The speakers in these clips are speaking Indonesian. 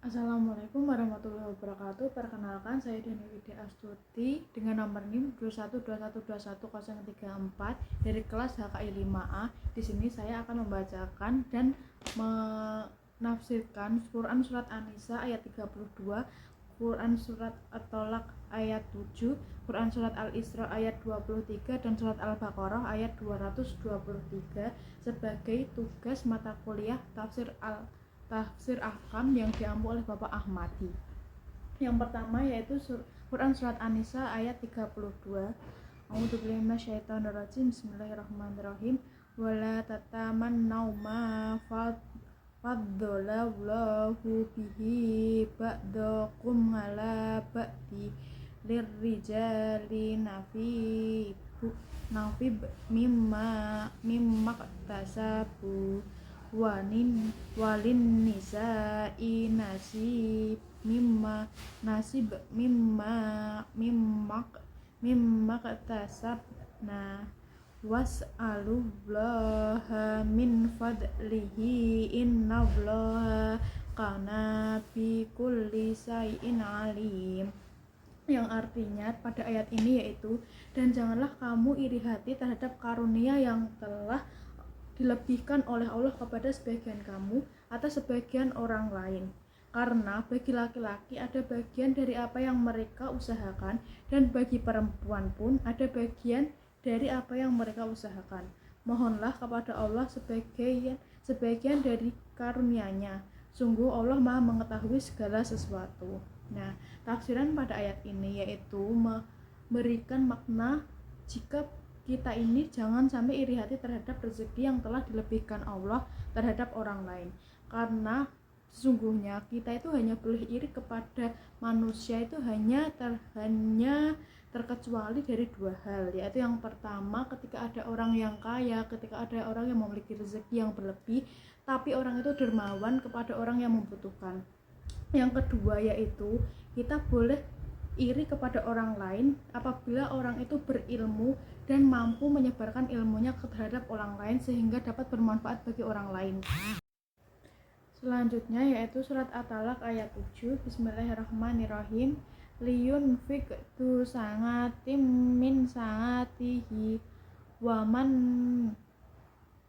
Assalamualaikum warahmatullahi wabarakatuh. Perkenalkan, saya Deni Widya Astuti dengan nomor NIM 2121211034 dari kelas HKI 5A. Di sini saya akan membacakan dan menafsirkan Quran surat An-Nisa ayat 32, Quran surat At-Tolak ayat 7, Quran surat Al-Isra ayat 23 dan surat Al-Baqarah ayat 223 sebagai tugas mata kuliah Tafsir Ahkam yang diampu oleh Bapak Ahmadi. Yang pertama yaitu Quran surat An-Nisa ayat 32. A'udzubillahi minasyaitonirrajim. Bismillahirrahmanirrahim. Wala tatamannau ma faddalallahu bihi ba'dakum ala ba'di lirrijali nafib mimma tasabu walin nisa'i mimma kasabna was'alullaha min fadlihi innallaha kana bikulli syai'in alim, yang artinya pada ayat ini yaitu, dan janganlah kamu iri hati terhadap karunia yang telah dilebihkan oleh Allah kepada sebagian kamu atau sebagian orang lain, karena bagi laki-laki ada bagian dari apa yang mereka usahakan, dan bagi perempuan pun ada bagian dari apa yang mereka usahakan. Mohonlah kepada Allah sebagian dari karunia-Nya. Sungguh Allah Maha mengetahui segala sesuatu. Nah, tafsiran pada ayat ini yaitu memberikan makna jika kita ini jangan sampai iri hati terhadap rezeki yang telah dilebihkan Allah terhadap orang lain, karena sesungguhnya kita itu hanya boleh iri kepada manusia itu hanya terkecuali dari dua hal, yaitu yang pertama ketika ada orang yang kaya, ketika ada orang yang memiliki rezeki yang berlebih tapi orang itu dermawan kepada orang yang membutuhkan. Yang kedua yaitu kita boleh iri kepada orang lain apabila orang itu berilmu dan mampu menyebarkan ilmunya terhadap orang lain sehingga dapat bermanfaat bagi orang lain. Selanjutnya yaitu surat At-Talaq ayat 7. Bismillahirrahmanirrahim. Liyunfik tu sangatim min sangatihi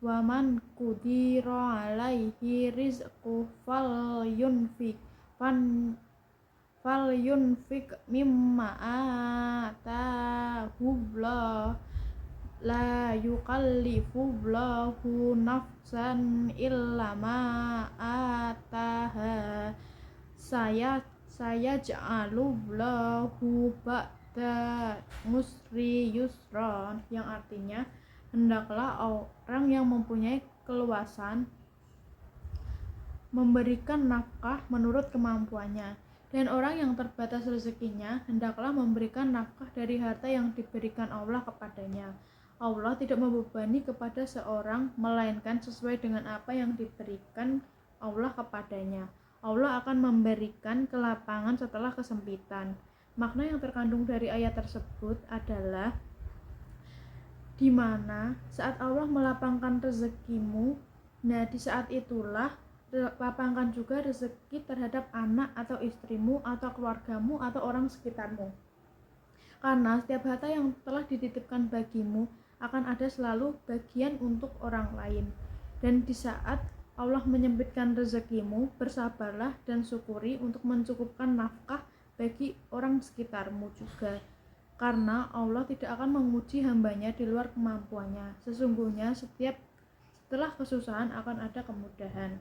waman kudira alaihi rizqu falyunfik mimma atahullah la yukallifullahu nafsan illa ma ataha saya ja'alullahu ba'da musri yusron, yang artinya hendaklah orang yang mempunyai keluasan memberikan nafkah menurut kemampuannya, dan orang yang terbatas rezekinya hendaklah memberikan nafkah dari harta yang diberikan Allah kepadanya. Allah tidak membebani kepada seorang melainkan sesuai dengan apa yang diberikan Allah kepadanya. Allah akan memberikan kelapangan setelah kesempitan. Makna yang terkandung dari ayat tersebut adalah di mana saat Allah melapangkan rezekimu, nah di saat itulah lapangkan juga rezeki terhadap anak atau istrimu atau keluargamu atau orang sekitarmu, karena setiap harta yang telah dititipkan bagimu akan ada selalu bagian untuk orang lain. Dan di saat Allah menyempitkan rezekimu, bersabarlah dan syukuri untuk mencukupkan nafkah bagi orang sekitarmu juga, karena Allah tidak akan menguji hambanya di luar kemampuannya. Sesungguhnya setelah kesusahan akan ada kemudahan.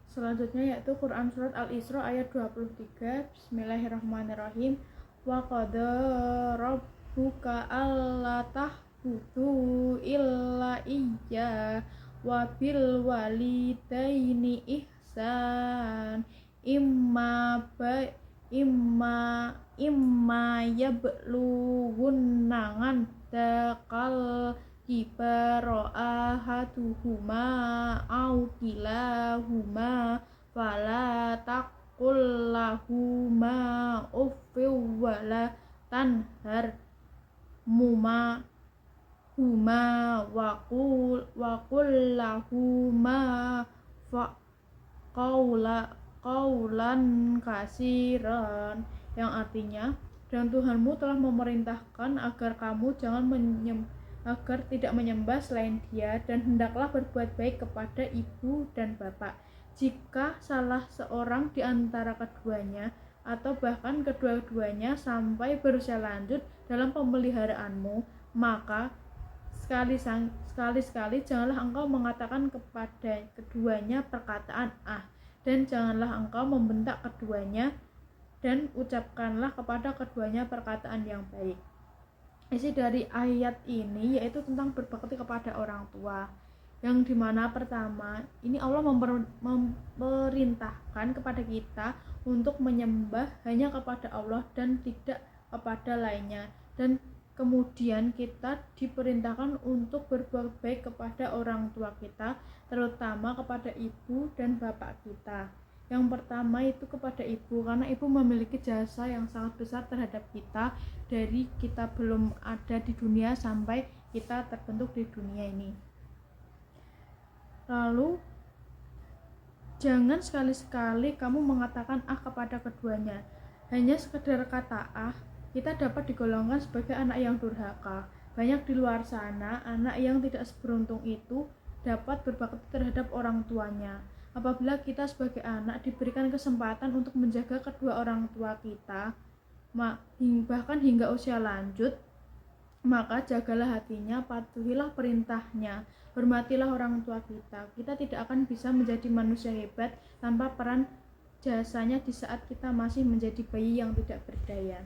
Selanjutnya yaitu Quran surat Al-Isra ayat 23. Bismillahirrahmanirrahim. Wa qada rabbuka alla ta'budu illa iyya wa bil walidaini ihsan imma yablughunna takal kibaro ahaduhuma au kilahuma fala taqul lahuma uffiw wala tanharhuma wa qul lahuma qawla qaulan katsiran, yang artinya, dan Tuhanmu telah memerintahkan agar kamu agar tidak menyembah selain Dia, dan hendaklah berbuat baik kepada ibu dan bapak. Jika salah seorang di antara keduanya atau bahkan kedua-duanya sampai berusia lanjut dalam pemeliharaanmu, maka sekali-sekali janganlah engkau mengatakan kepada keduanya perkataan dan janganlah engkau membentak keduanya, dan ucapkanlah kepada keduanya perkataan yang baik. Isi dari ayat ini yaitu tentang berbakti kepada orang tua, yang dimana pertama ini Allah memerintahkan kepada kita untuk menyembah hanya kepada Allah dan tidak kepada lainnya, dan kemudian kita diperintahkan untuk berbuat baik kepada orang tua kita, terutama kepada ibu dan bapak kita. Yang pertama itu kepada ibu, karena ibu memiliki jasa yang sangat besar terhadap kita dari kita belum ada di dunia sampai kita terbentuk di dunia ini. Lalu jangan sekali-sekali kamu mengatakan kepada keduanya. Hanya sekedar kata kita dapat digolongkan sebagai anak yang durhaka. Banyak di luar sana anak yang tidak seberuntung itu dapat berbakti terhadap orang tuanya. Apabila kita sebagai anak diberikan kesempatan untuk menjaga kedua orang tua kita, bahkan hingga usia lanjut, maka jagalah hatinya, patuhilah perintahnya, hormatilah orang tua kita. Kita tidak akan bisa menjadi manusia hebat tanpa peran jasanya di saat kita masih menjadi bayi yang tidak berdaya.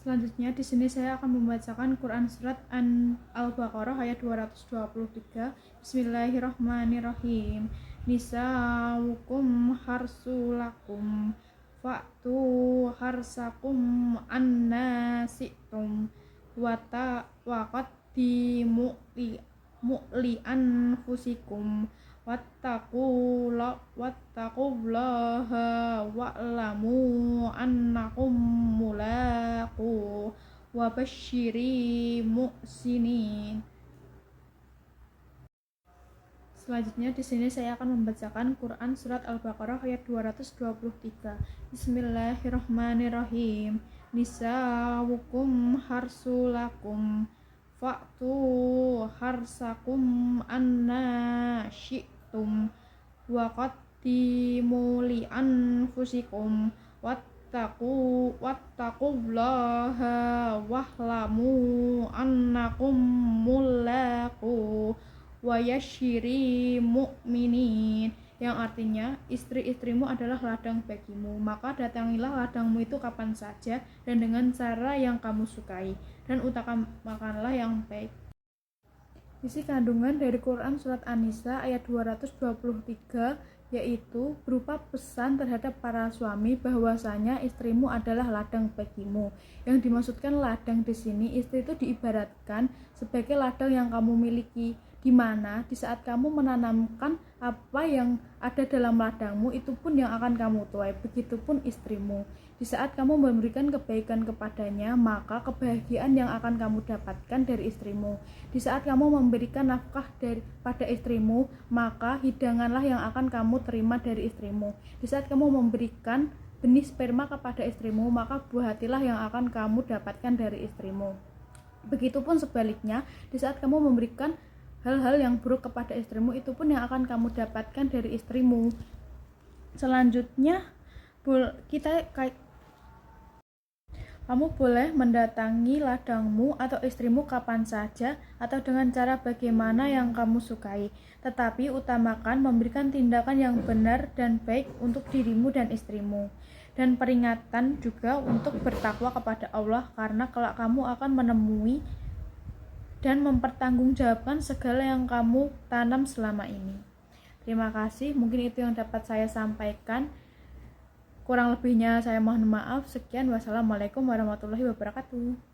Selanjutnya di sini saya akan membacakan Quran surat Al-Baqarah ayat 223. Bismillahirrahmanirrahim. Nisaukum harsulakum fa'tu harsakum anna si'tum waqaddimu li anfusikum wattaqullaha wa'lamu annakum mulaqu wa basyiri muhsinin. Selanjutnya di sini saya akan membacakan Quran surat Al-Baqarah ayat 223. Bismillahirrahmanirrahim. Nisaukum harsulakum fa'tu harsakum anna syi'tum waqaddimu li anfusikum wattaqullaha wa'lamu annakum mulaqu wa yasyiri mu'minin, yang artinya istri-istrimu adalah ladang bagimu, maka datangilah ladangmu itu kapan saja dan dengan cara yang kamu sukai, dan utamakanlah yang baik. Isi kandungan dari Quran surat An-Nisa ayat 223 yaitu berupa pesan terhadap para suami bahwasanya istrimu adalah ladang bagimu. Yang dimaksudkan ladang di sini, istri itu diibaratkan sebagai ladang yang kamu miliki, di mana di saat kamu menanamkan apa yang ada dalam ladangmu, itu pun yang akan kamu tuai. Begitupun istrimu, di saat kamu memberikan kebaikan kepadanya, maka kebahagiaan yang akan kamu dapatkan dari istrimu. Di saat kamu memberikan nafkah pada istrimu, maka hidanganlah yang akan kamu terima dari istrimu. Di saat kamu memberikan benih sperma kepada istrimu, maka buah hatilah yang akan kamu dapatkan dari istrimu. Begitupun sebaliknya, di saat kamu memberikan hal-hal yang buruk kepada istrimu, itu pun yang akan kamu dapatkan dari istrimu. Selanjutnya, kamu boleh mendatangi ladangmu atau istrimu kapan saja atau dengan cara bagaimana yang kamu sukai, tetapi utamakan memberikan tindakan yang benar dan baik untuk dirimu dan istrimu. Dan peringatan juga untuk bertakwa kepada Allah, karena kelak kamu akan menemui dan mempertanggungjawabkan segala yang kamu tanam selama ini. Terima kasih, mungkin itu yang dapat saya sampaikan. Kurang lebihnya saya mohon maaf. Sekian, wassalamualaikum warahmatullahi wabarakatuh.